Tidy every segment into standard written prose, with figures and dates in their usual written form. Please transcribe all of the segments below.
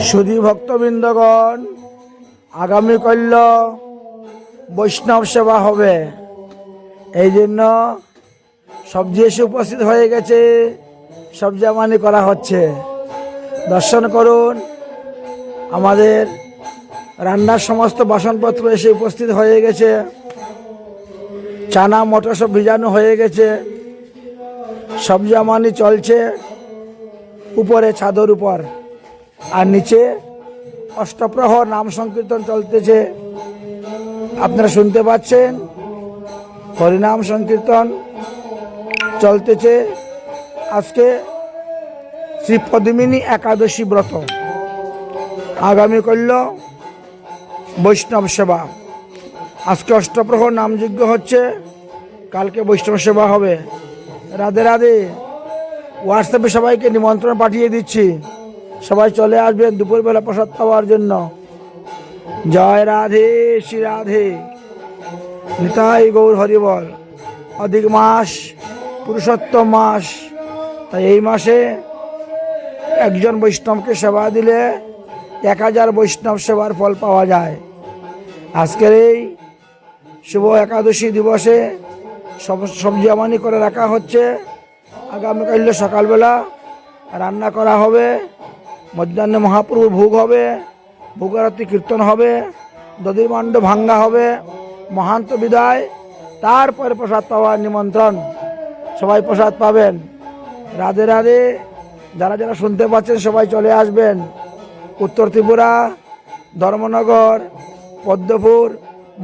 সুধী ভক্তবৃন্দগণ, আগামীকাল বৈষ্ণব সেবা হবে। এই জন্য সবজি এসে উপস্থিত হয়ে গেছে, সবজি আমানি করা হচ্ছে। দর্শন করুন। আমাদের রান্নার সমস্ত বাসনপত্র এসে উপস্থিত হয়ে গেছে। চানা মটর সব ভিজানো হয়ে গেছে। সবজি আমানি চলছে উপরে ছাদের উপর, আর নিচে অষ্টপ্রহর নাম সংকীর্তন চলতেছে। আপনারা শুনতে পাচ্ছেন, হরিনাম সংকীর্তন চলতেছে। আজকে শ্রী পদ্মিনী একাদশী ব্রত, আগামীকাল বৈষ্ণব সেবা। আজকে অষ্টপ্রহর নামযজ্ঞ হচ্ছে, কালকে বৈষ্ণব সেবা হবে। রাধে রাধে। হোয়াটসঅ্যাপে সবাইকে নিমন্ত্রণ পাঠিয়ে দিচ্ছি, সবাই চলে আসবেন দুপুরবেলা প্রসাদ পাওয়ার জন্য। জয় রাধে শ্রী রাধে, নিতাই গৌর হরিবল। অধিক মাস, পুরুষোত্তম মাস, তাই এই মাসে একজন বৈষ্ণবকে সেবা দিলে 1000 বৈষ্ণব সেবার ফল পাওয়া যায়। আজকের এই শুভ একাদশী দিবসে সবজি আমানি করে রাখা হচ্ছে। আগামীকাল সকালবেলা রান্না করা হবে, মধ্যাহ্নে মহাপ্রভুর ভোগ হবে, ভোগারতি কীর্তন হবে, দধিমাণ্ড ভাঙ্গা হবে, মহান্ত বিদায়, তারপরে প্রসাদ পাওয়ার নিমন্ত্রণ। সবাই প্রসাদ পাবেন। রাধে রাধে। যারা যারা শুনতে পাচ্ছেন সবাই চলে আসবেন। উত্তর ত্রিপুরা, ধর্মনগর, পদ্মপুর,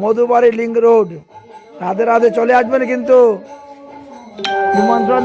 মধুবাড়ি লিঙ্ক রোড। রাধে রাধে, চলে আসবেন কিন্তু নিমন্ত্রণ।